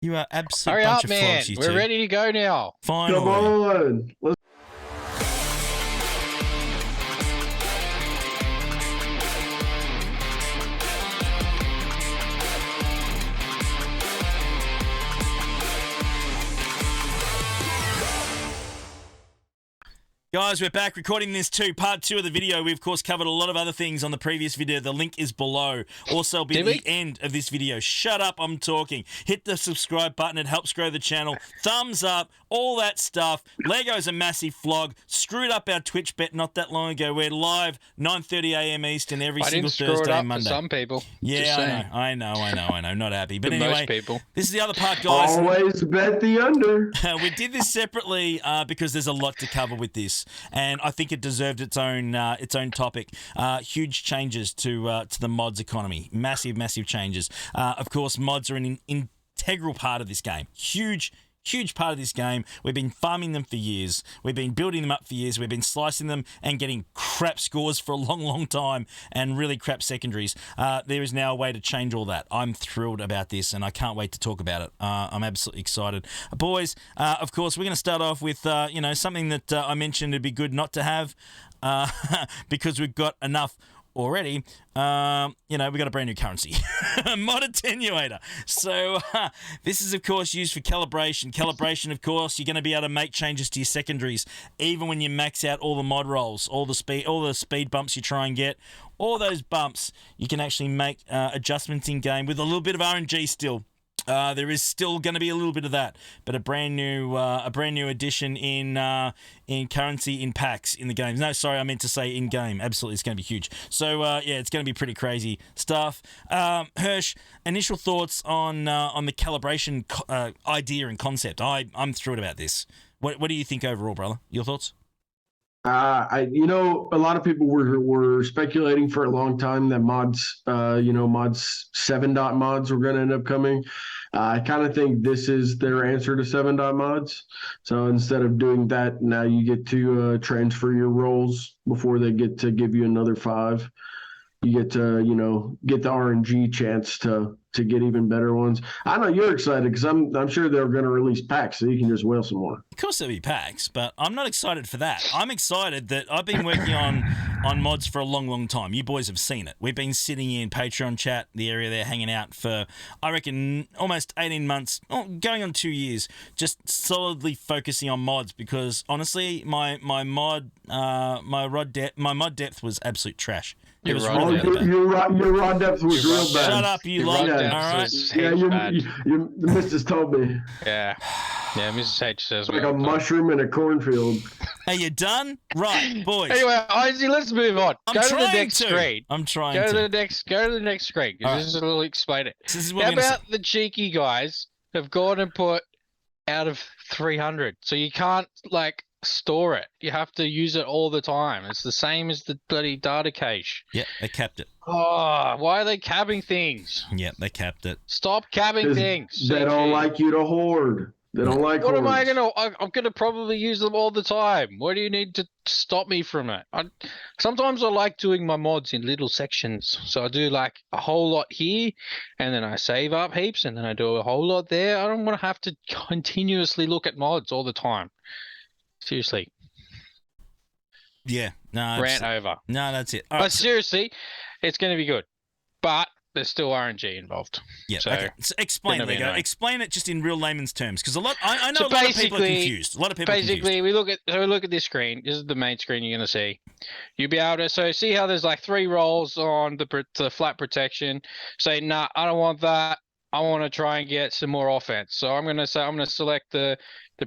You are absolute Hurry bunch up, of man. flogs, you We're two. ready to go now. Finally. Come on. Let's Guys, we're back recording this too. Part 2 of the video. We, of course, covered a lot of other things on the previous video. The link is below. Also, be at the end of this video. Shut up, I'm talking. Hit the subscribe button. It helps grow the channel. Thumbs up, all that stuff. Lego's a massive flog. Screwed up our Twitch bet not that long ago. We're live 9:30 a.m. Eastern every single Thursday and Monday. For some people. Yeah, I know. Not happy. But anyway, most people. This is the other part, guys. always bet the under. We did this separately because there's a lot to cover with this, and I think it deserved its own topic. Huge changes to the mods economy. Massive changes. Of course, mods are an integral part of this game. Huge part of this game. We've been farming them for years. We've been building them up for years. We've been slicing them and getting crap scores for a long time and really crap secondaries. There is now a way to change all that. I'm thrilled about this and I can't wait to talk about it. I'm absolutely excited. Boys, of course, we're going to start off with something that I mentioned it'd be good not to have because we've got enough already. We got a brand new currency, mod attenuator. So this is of course used for calibration. Calibration, of course, you're going to be able to make changes to your secondaries even when you max out all the mod rolls, all the speed bumps you try and get, all those bumps. You can actually make adjustments in game with a little bit of RNG still. There is still going to be a little bit of that, but a brand new addition in currency in packs in the game. No, sorry, I meant to say in game. Absolutely, it's going to be huge. So it's going to be pretty crazy stuff. Hirsch, initial thoughts on the calibration idea and concept. I'm thrilled about this. What do you think overall, brother? Your thoughts? A lot of people were speculating for a long time that mods 7 dot mods were going to end up coming. I kind of think this is their answer to 7 dot mods. So instead of doing that, now you get to transfer your rolls before they get to give you another 5. You get to, get the RNG chance to get even better ones. I know you're excited because I'm sure they're going to release packs so you can just whale some more. Of course there'll be packs, but I'm not excited for that. I'm excited that I've been working on mods for a long time. You boys have seen it. We've been sitting in Patreon chat, the area there, hanging out for, I reckon, almost 18 months, going on 2 years, just solidly focusing on mods because, honestly, my mod depth was absolute trash. Your raw depth was real bad. Shut up, you lot. All right. The missus told me. Yeah, Mrs. H says like a mushroom in a cornfield. Are you done? Right, boys. Anyway, Isaac, let's move on. Go to the next screen. I'm trying to. Go to the next screen. Because this will explain it. How about the cheeky guys have gone and put out of 300, so you can't store it. You have to use it all the time. It's the same as the bloody data cache. Yeah, they capped it. Oh, why are they capping things? Yeah, they capped it. Stop capping things. They don't like you to hoard. They don't like What hordes. am I gonna? I'm gonna probably use them all the time. What do you need to stop me from it? Sometimes I like doing my mods in little sections. So I do like a whole lot here, and then I save up heaps, and then I do a whole lot there. I don't want to have to continuously look at mods all the time. Seriously. Yeah. No. Rant over. No, that's it. But seriously, it's going to be good. But there's still RNG involved. Yeah. So, okay. So explain it, Lego. Explain it just in real layman's terms, because I know a lot of people are confused. A lot of people. Basically, we look at this screen. This is the main screen you're going to see. You'll be able to see how there's 3 rolls on the flat protection. Say, nah, I don't want that. I want to try and get some more offense. So I'm going to select the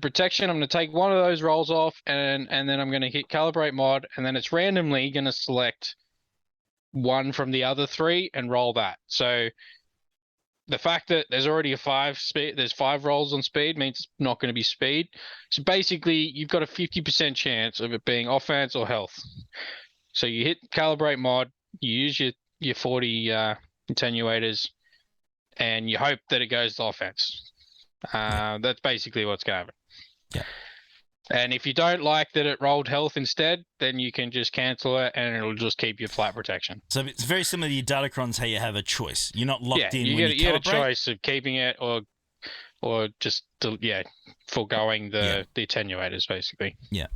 protection. I'm going to take one of those rolls off, and then I'm going to hit calibrate mod, and then it's randomly going to select one from the other 3 and roll that. So the fact that there's already there's 5 rolls on speed means it's not going to be speed. So basically, you've got a 50% chance of it being offense or health. So you hit calibrate mod, you use your 40 attenuators, and you hope that it goes to offense. That's basically what's going to happen. Yeah. And if you don't like that it rolled health instead, then you can just cancel it and it'll just keep your flat protection. So it's very similar to your Datacrons, how you have a choice. You're not locked in. You get a choice of keeping it or or just foregoing the attenuators basically. Yeah,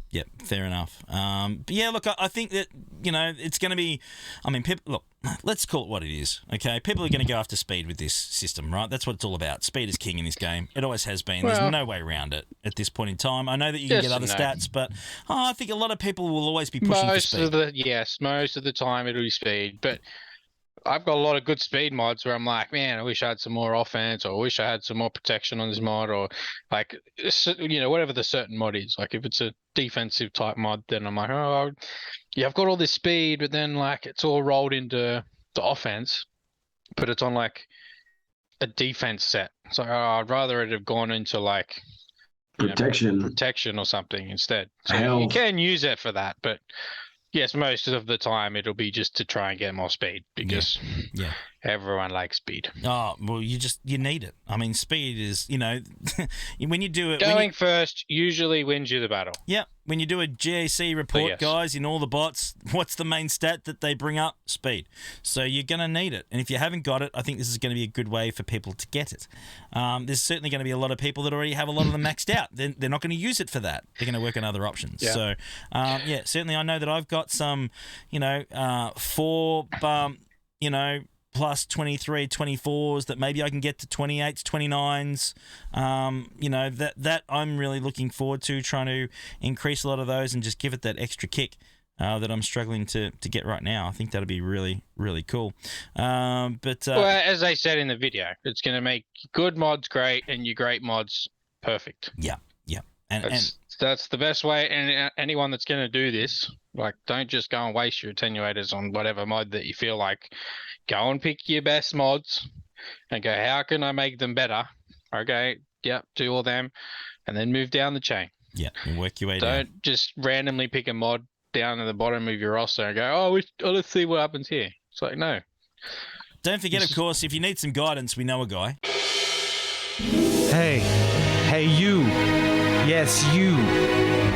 fair enough. But yeah, look, I think that it's going to be. I mean, look, let's call it what it is. Okay, people are going to go after speed with this system, right? That's what it's all about. Speed is king in this game. It always has been. There's no way around it at this point in time. I know that you can get other stats, but I think a lot of people will always be pushing for speed. Most of the time it'll be speed, but I've got a lot of good speed mods where I'm like, man, I wish I had some more offense, or I wish I had some more protection on this mod, or like, whatever the certain mod is. Like if it's a defensive type mod, then I'm like, oh, yeah, I've got all this speed, but then like it's all rolled into the offense, but it's on like a defense set. So I'd rather it have gone into like protection or something instead. So you can use it for that, but yes, most of the time it'll be just to try and get more speed because everyone likes speed. Oh, well, you need it. I mean, speed is, when you do it... Going first usually wins you the battle. Yeah. When you do a GAC report, guys, in all the bots, what's the main stat that they bring up? Speed. So you're going to need it. And if you haven't got it, I think this is going to be a good way for people to get it. There's certainly going to be a lot of people that already have a lot of them maxed out. They're not going to use it for that. They're going to work on other options. Yeah. So, certainly I know that I've got some, 4, plus 23, 24s that maybe I can get to 28s, 29s. That I'm really looking forward to, trying to increase a lot of those and just give it that extra kick that I'm struggling to get right now. I think that'll be really, really cool. Well, as I said in the video, it's going to make good mods great and your great mods perfect. Yeah. And that's the best way. And anyone that's going to do this, like, don't just go and waste your attenuators on whatever mod that you feel like. Go and pick your best mods and go, how can I make them better? Okay, do all them, and then move down the chain. Yeah, and work your way down. Don't just randomly pick a mod down at the bottom of your roster and go, let's see what happens here. It's like, no. Don't forget, of course, if you need some guidance, we know a guy. Hey, you. Yes, you.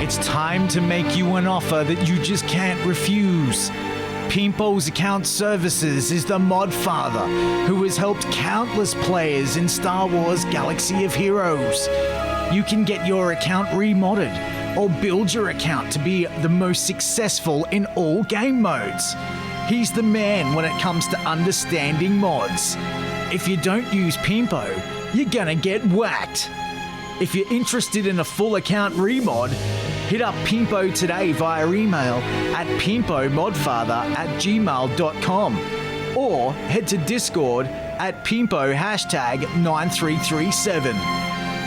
It's time to make you an offer that you just can't refuse. Pimpo's Account Services is the Modfather who has helped countless players in Star Wars Galaxy of Heroes. You can get your account remodded or build your account to be the most successful in all game modes. He's the man when it comes to understanding mods. If you don't use Pimpo, you're gonna get whacked. If you're interested in a full account remod, hit up Pimpo today via email at pimpomodfather@gmail.com or head to Discord at Pimpo #9337.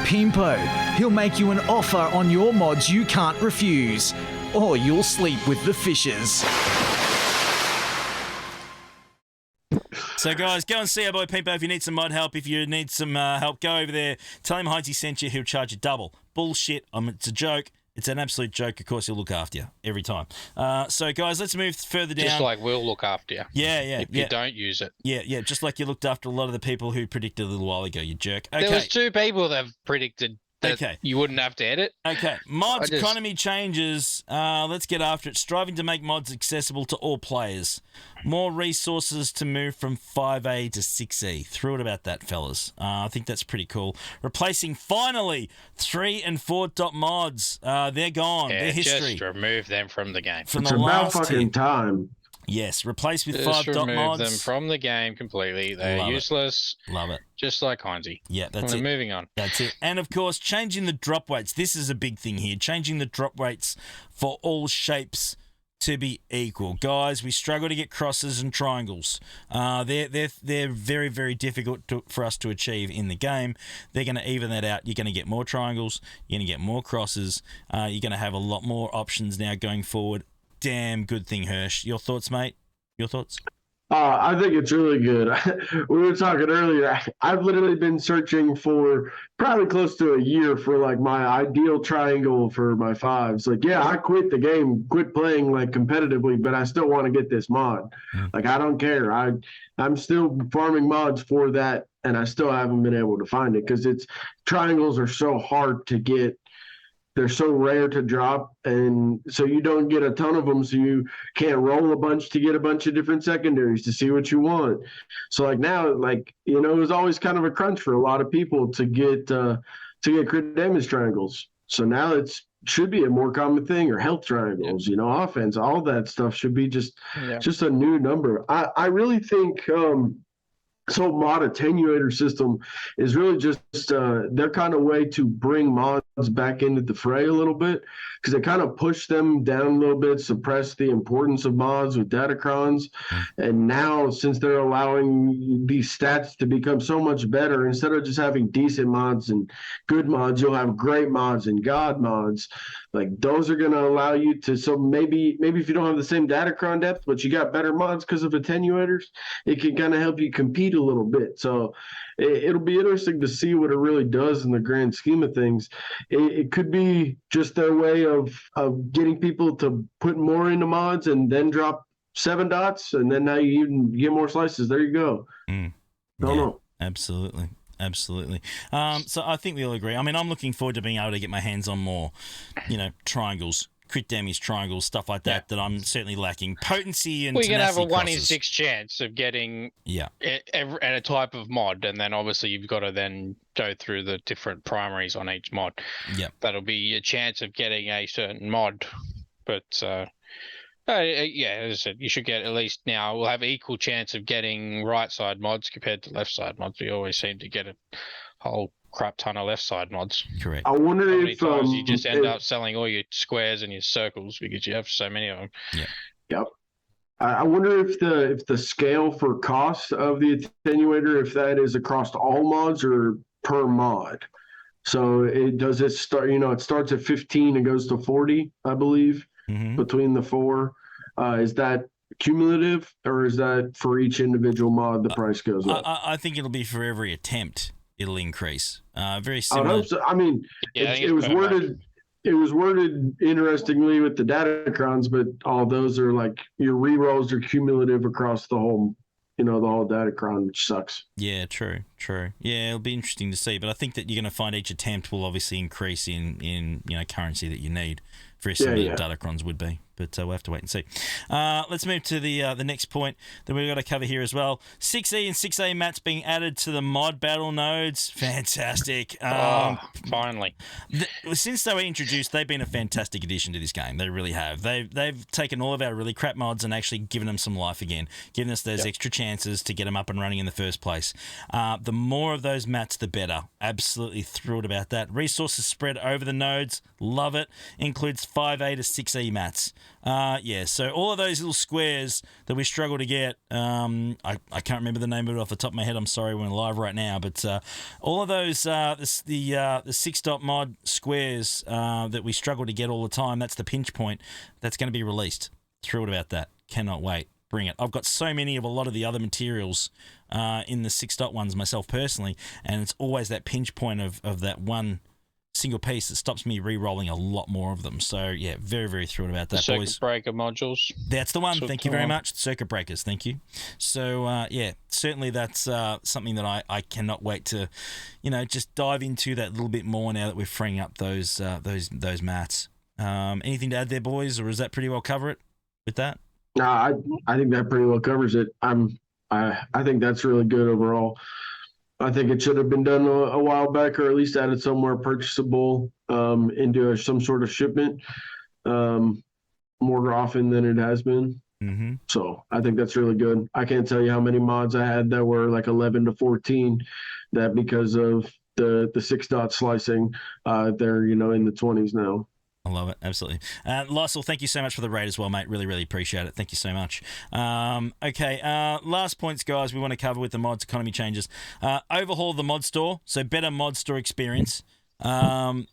Pimpo, he'll make you an offer on your mods you can't refuse, or you'll sleep with the fishes. So, guys, go and see our boy Pimpo if you need some mod help. If you need some help, go over there. Tell him Heinzie sent you. He'll charge you double. Bullshit. It's a joke. It's an absolute joke. Of course, he'll look after you every time. So, guys, let's move further down. Just like we'll look after you. Yeah. If you don't use it. Yeah. Just like you looked after a lot of the people who predicted a little while ago, you jerk. Okay. There was 2 people that have predicted that you wouldn't have to edit. Okay. Mods economy changes. Let's get after it. Striving to make mods accessible to all players. More resources to move from 5A to 6E. Threw it about that, fellas. I think that's pretty cool. Replacing, finally, 3 and 4 dot mods. They're gone. They're history. Just remove them from the game. It's about fucking time. Yes, replace with just 5 dot mods. Remove them from the game completely. They're useless. Love it. Just like Heinzie. Yeah, that's it. Moving on. That's it. And, of course, changing the drop weights. This is a big thing here. Changing the drop weights for all shapes to be equal. Guys, we struggle to get crosses and triangles. They're very, very difficult for us to achieve in the game. They're going to even that out. You're going to get more triangles. You're going to get more crosses. You're going to have a lot more options now going forward. Damn good thing, Hirsch. Your thoughts, mate? Your thoughts? I think it's really good. We were talking earlier. I've literally been searching for probably close to a year for like my ideal triangle for my 5s. Like, yeah, I quit the game, quit playing like competitively, but I still want to get this mod. Like, I don't care. I'm still farming mods for that, and I still haven't been able to find it because triangles are so hard to get they're so rare to drop, and so you don't get a ton of them, so you can't roll a bunch to get a bunch of different secondaries to see what you want. So like now, like, you know, it was always kind of a crunch for a lot of people to get crit damage triangles. So now it's should be a more common thing, or health triangles, you know, offense, all that stuff should be just a new number. I really think so mod attenuator system is really just their kind of way to bring mods back into the fray a little bit, because they kind of push them down a little bit, suppress the importance of mods with datacrons. And now, since they're allowing these stats to become so much better, instead of just having decent mods and good mods, you'll have great mods and god mods. Like, those are going to allow you to, so maybe if you don't have the same datacron depth, but you got better mods because of attenuators, it can kind of help you compete a little bit. So it'll be interesting to see what it really does in the grand scheme of things. It could be just their way of getting people to put more into mods and then drop 7 dots, and then now you even get more slices. There you go. Don't know. Absolutely. So I think we all agree. I mean, I'm looking forward to being able to get my hands on more, you know, triangles, crit damage triangles, stuff like that, that I'm certainly lacking. Potency and you're going to have a 1 in crosses. 6 chance of getting a type of mod, and then obviously you've got to then go through the different primaries on each mod. That'll be a chance of getting a certain mod. But as I said, you should get at least now. We'll have equal chance of getting right side mods compared to left side mods. We always seem to get a whole crap ton of left side mods. Correct. I wonder How many if times you just end up selling all your squares and your circles because you have so many of them. Yep. I wonder if the scale for cost of the attenuator, if that is across all mods or per mod. So it start, you know, it starts at 15 and goes to 40, I believe, between the 4. Is that cumulative, or is that for each individual mod the price goes up? I think it'll be for every attempt it'll increase. Very I similar. hope so. I mean, it was worded. It was worded interestingly with the datacrons, but all those are like your rerolls are cumulative across the whole, you know, the whole datacron, which sucks. Yeah, true. Yeah, it'll be interesting to see, but I think that you're going to find each attempt will obviously increase in you know, currency that you need. Very similar to datacrons would be, but we'll have to wait and see. Let's move to the next point that we've got to cover here as well. 6E and 6A mats being added to the mod battle nodes. Fantastic. Finally. Since they were introduced, they've been a fantastic addition to this game. They really have. They've taken all of our really crap mods and actually given them some life again, given us those extra chances to get them up and running in the first place. The more of those mats, the better. Absolutely thrilled about that. Resources spread over the nodes. Love it. Includes 5A to 6E mats. So all of those little squares that we struggle to get, I can't remember the name of it off the top of my head. I'm sorry, we're live right now, but all of those the 6-dot mod squares that we struggle to get all the time, that's the pinch point. That's going to be released. Thrilled about that. Cannot wait. Bring it. I've got so many of a lot of the other materials in the 6-dot ones myself personally, and it's always that pinch point of that one single piece that stops me re-rolling a lot more of them. So yeah, very, very thrilled about that, circuit boys. breaker modules. That's the one. Thank you very much. Circuit breakers. Thank you. So certainly that's something that I cannot wait to, you know, just dive into that little bit more now that we're freeing up those mats. Anything to add there, boys, or does that pretty well cover it with that? No, I think that pretty well covers it. I think that's really good overall. I think it should have been done a while back, or at least added somewhere purchasable into some sort of shipment more often than it has been. So I think that's really good. I can't tell you how many mods I had that were like 11 to 14 that because of the 6-dot slicing, they're, you know, in the 20s now. I love it. Absolutely. Lysel, thank you so much for the raid as well, mate. Really, really appreciate it. Thank you so much. Last points, guys, we want to cover with the mods economy changes. Overhaul the mod store, so better mod store experience. By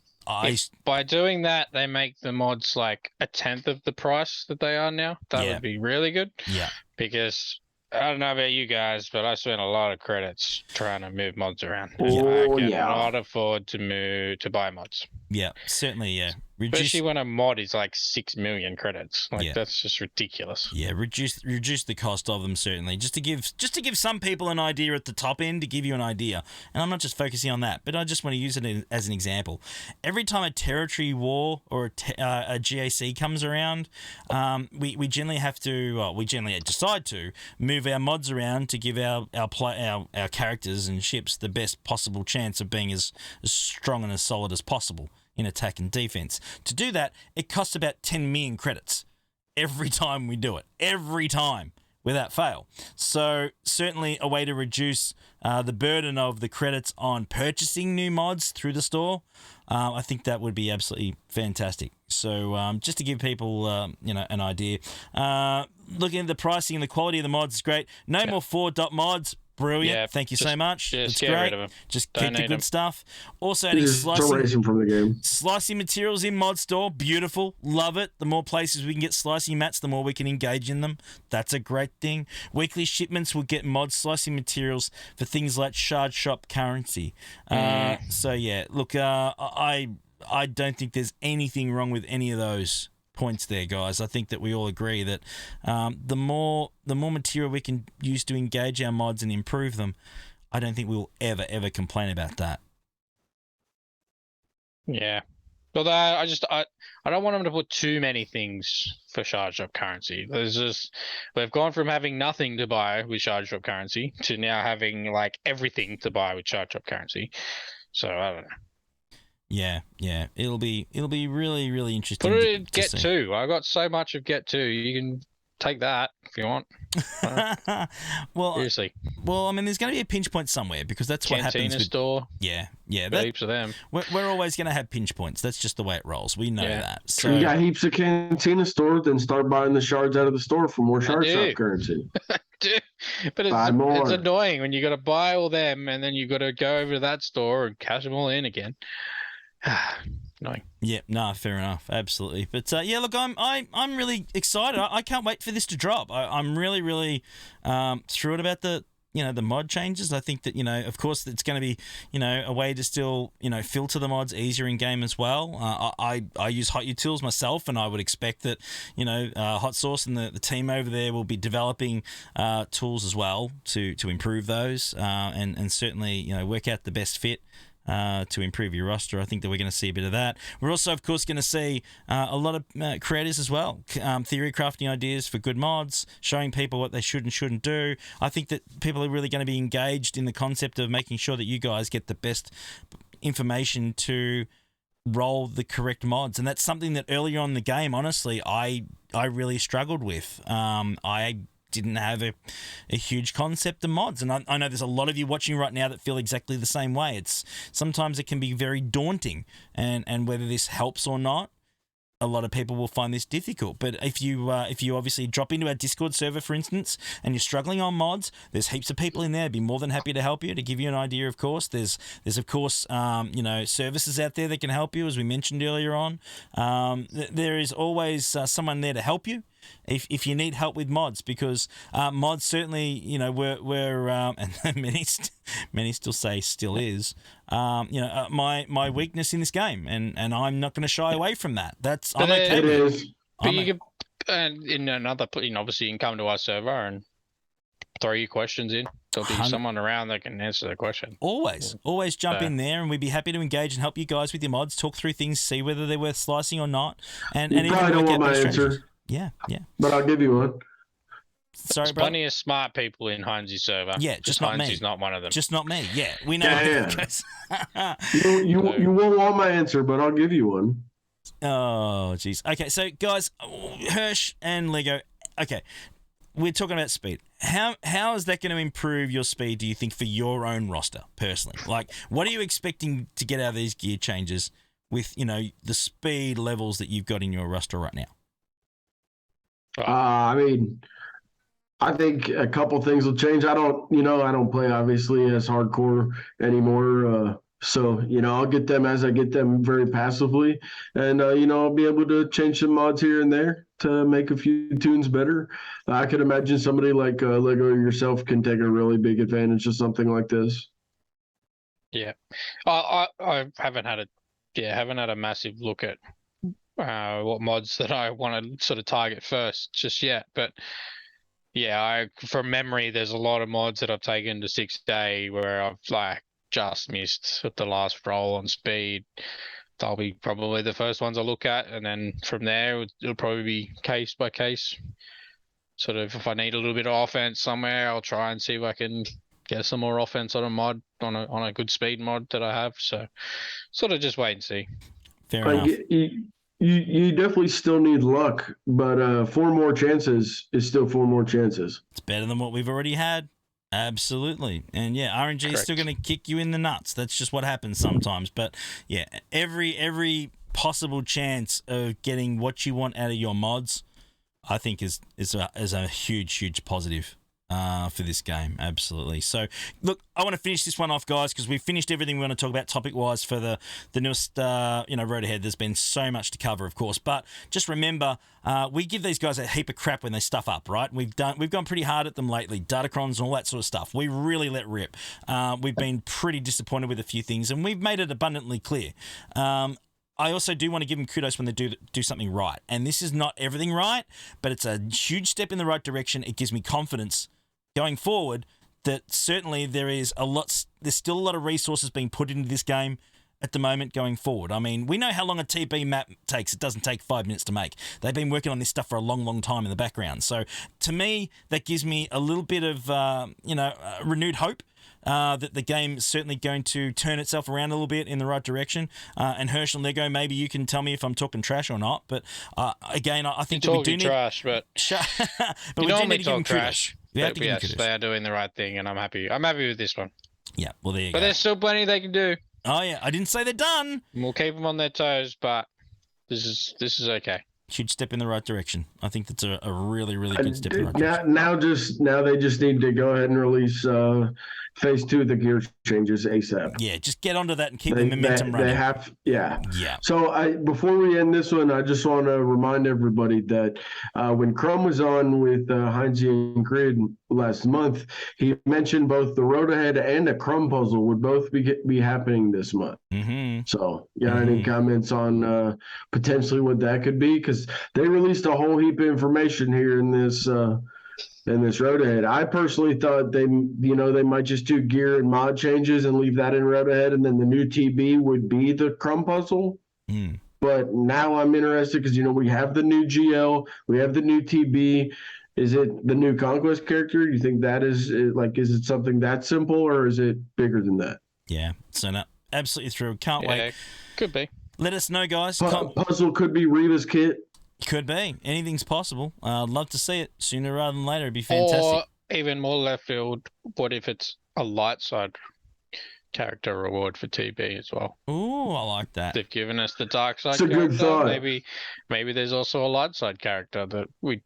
doing that, they make the mods like 1/10 of the price that they are now. That would be really good. Yeah. Because I don't know about you guys, but I spent a lot of credits trying to move mods around. I cannot afford to buy mods. Yeah, certainly. Yeah, reduce. Especially when a mod is like 6 million credits. Like Yeah. that's just ridiculous. Yeah, reduce the cost of them, certainly, just to give some people an idea at the top end, to give you an idea. And I'm not just focusing on that, but I just want to use it as an example. Every time a territory war or a GAC comes around, we generally have to, we generally decide to move our mods around to give our characters and ships the best possible chance of being as strong and as solid as possible in attack and defense. To do that, it costs about 10 million credits every time we do it. Every time, without fail. So certainly a way to reduce the burden of the credits on purchasing new mods through the store. I think that would be absolutely fantastic. So just to give people, an idea. Looking at the pricing and the quality of the mods is great. No more 4.mods. Brilliant. Yeah, Thank you so much. Just That's get great. rid of 'em. Just Don't keep the need good 'em. stuff. Also adding Just slicing. erase him from the game. Slicing materials in Mod Store, beautiful, love it. The more places we can get slicing mats, the more we can engage in them. That's a great thing. Weekly shipments will get mod slicing materials for things like shard shop currency. So yeah, look, I don't think there's anything wrong with any of those points there, guys. I think that we all agree that the more material we can use to engage our mods and improve them, I don't think we'll ever complain about that. Yeah. Although I don't want them to put too many things for charge up currency. We've gone from having nothing to buy with charge up currency to now having like everything to buy with charge up currency. So I don't know. Yeah. It'll be really, really interesting. Put it in to Get see. 2. I got so much of Get 2. You can take that if you want. well, Seriously. I mean, there's going to be a pinch point somewhere because that's what happens Cantina with. store. Yeah. Got heaps of them. We're always going to have pinch points. That's just the way it rolls. We know that. If So you got heaps of Cantina store, then start buying the shards out of the store for more shard do. shop currency. But Buy more. it's annoying when you got to buy all them and then you got to go over to that store and cash them all in again. Annoying. yeah, no, fair enough, absolutely. But yeah, look, I'm really excited. I can't wait for this to drop. I'm really thrilled about the mod changes. I think that, of course, it's going to be, a way to still, filter the mods easier in game as well. I use Hot Utils myself, and I would expect that, Hot Sauce and the team over there will be developing tools as well to improve those and certainly, work out the best fit to improve your roster. I think that we're going to see a bit of that. We're also, of course, going to see a lot of creators as well, theory crafting ideas for good mods, showing people what they should and shouldn't do. I think that people are really going to be engaged in the concept of making sure that you guys get the best information to roll the correct mods, and that's something that earlier on in the game, honestly, I really struggled with. I didn't have a huge concept of mods, and I know there's a lot of you watching right now that feel exactly the same way. Sometimes it can be very daunting, and whether this helps or not, a lot of people will find this difficult. But if you obviously drop into our Discord server, for instance, and you're struggling on mods, there's heaps of people in there. I'd be more than happy to help you, to give you an idea. Of course, there's of course services out there that can help you, as we mentioned earlier on. There is always someone there to help you if you need help with mods, because mods certainly, we're and many still say still is, my weakness in this game, and I'm not going to shy away from that. I'm okay. It with is. But you can, and in another, obviously you can come to our server and throw your questions in. There'll be someone around that can answer the question. Always jump in there, and we'd be happy to engage and help you guys with your mods, talk through things, see whether they're worth slicing or not. And You probably don't want my answer, Yeah. but I'll give you one. Sorry, There's bro. plenty of smart people in Heinz's server. Yeah, just not me. Heinz's not one of them. Just not me. Yeah, we know. Yeah. You won't want my answer, but I'll give you one. Oh, jeez. Okay, so guys, Hirsch and Lego. Okay, we're talking about speed. How is that going to improve your speed, do you think, for your own roster personally? Like, what are you expecting to get out of these gear changes with, the speed levels that you've got in your roster right now? I think a couple things will change. I don't play obviously as hardcore anymore. So, I'll get them as I get them very passively, and, I'll be able to change some mods here and there to make a few tunes better. I could imagine somebody like Lego or yourself can take a really big advantage of something like this. Yeah. I haven't had haven't had a massive look at what mods that I want to sort of target first just yet. But yeah, from memory, there's a lot of mods that I've taken to 6-day where I've like just missed at the last roll on speed. They'll be probably the first ones I look at, and then from there it'll probably be case by case. Sort of if I need a little bit of offense somewhere, I'll try and see if I can get some more offense on a mod, on a good speed mod that I have. So sort of just wait and see. Fair enough. You definitely still need luck, but 4 more chances is still 4 more chances. It's better than what we've already had. Absolutely. And yeah, RNG is still going to kick you in the nuts. That's just what happens sometimes. But yeah, every possible chance of getting what you want out of your mods, I think is a huge positive for this game. Absolutely. So look, I want to finish this one off, guys, because we've finished everything we want to talk about topic wise for the newest road ahead. There's been so much to cover, of course, but just remember, we give these guys a heap of crap when they stuff up, right? We've gone pretty hard at them lately, Datacrons and all that sort of stuff. We really let rip. We've been pretty disappointed with a few things, and we've made it abundantly clear. I also do want to give them kudos when they do something right. And this is not everything right, but it's a huge step in the right direction. It gives me confidence going forward that certainly there's still a lot of resources being put into this game at the moment going forward. I mean, we know how long a TB map takes. It doesn't take 5 minutes to make. They've been working on this stuff for a long time in the background. So to me, that gives me a little bit of, renewed hope. That the game is certainly going to turn itself around a little bit in the right direction. And Herschel Lego, maybe you can tell me if I'm talking trash or not. But again, I think that we do need trash, but but we do need to give them kudos. Yes, they are doing the right thing, and I'm happy. I'm happy with this one. Yeah, well there you go. But there's still plenty they can do. Oh yeah, I didn't say they're done. We'll keep them on their toes, but this is okay. Huge step in the right direction. I think that's a really good step in the right direction. Now they just need to go ahead and release phase 2 of the gear changes ASAP. Yeah, just get onto that and keep the momentum running. They have, yeah. Yeah. So before we end this one, I just want to remind everybody that when Chrome was on with Heinze and Grid last month, he mentioned both the Road Ahead and a Chrome puzzle would both be happening this month. Mm-hmm. So, any comments on potentially what that could be? Because they released a whole heap of information here in this Road Ahead. I personally thought they might just do gear and mod changes and leave that in Road Ahead, and then the new TB would be the Crumb puzzle. Mm. But now I'm interested because we have the new GL, we have the new TB. Is it the new Conquest character? You think that is it something that simple, or is it bigger than that? Yeah, so no, absolutely thrilled. Can't wait. Could be. Let us know, guys. Puzzle could be Reva's kit. Could be. Anything's possible. I'd love to see it sooner rather than later. It'd be fantastic. Or even more left field, what if it's a light side character reward for TB as well? Ooh, I like that. They've given us the dark side It's a character. good thought. Maybe there's also a light side character that we...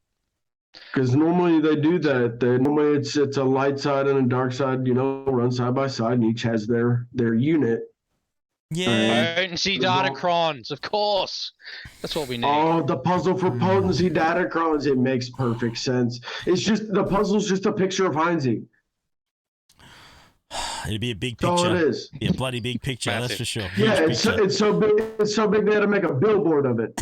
Because normally they do that. Normally it's a light side and a dark side, run side by side, and each has their unit. Yeah. Potency Datacrons, of course. That's what we need. Oh, the puzzle for potency Datacrons. It makes perfect sense. It's just the puzzle's just a picture of Heinze. It'd be a big picture. That's all it is. Be a bloody big picture, that's for sure. Yeah, it's so big. It's so big they had to make a billboard of it.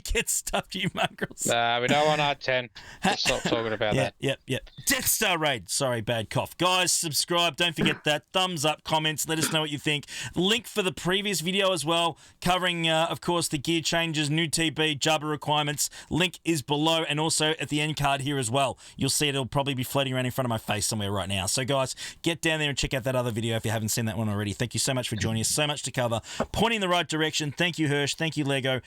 Get stuffed, you mongrels. We don't want our 10. Stop talking about that. Yep. Death Star Raid. Sorry, bad cough. Guys, subscribe. Don't forget that. Thumbs up, comments. Let us know what you think. Link for the previous video as well, covering, of course, the gear changes, new TB, Jabba requirements. Link is below and also at the end card here as well. You'll see it'll probably be floating around in front of my face somewhere right now. So, guys, get down there and check out that other video if you haven't seen that one already. Thank you so much for joining us. So much to cover. Pointing in the right direction. Thank you, Hirsch. Thank you, Lego.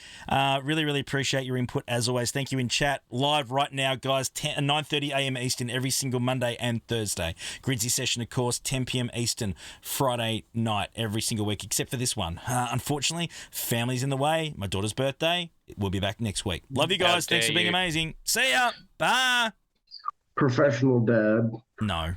Really appreciate your input as always. Thank you in chat live right now, guys. 9:30 a.m. Eastern every single Monday and Thursday. Gridsy session, of course, 10 p.m. Eastern Friday night every single week, except for this one. Unfortunately, family's in the way. My daughter's birthday. We'll be back next week. Love you guys. Thanks for being amazing. See ya. Bye. Professional dad. No.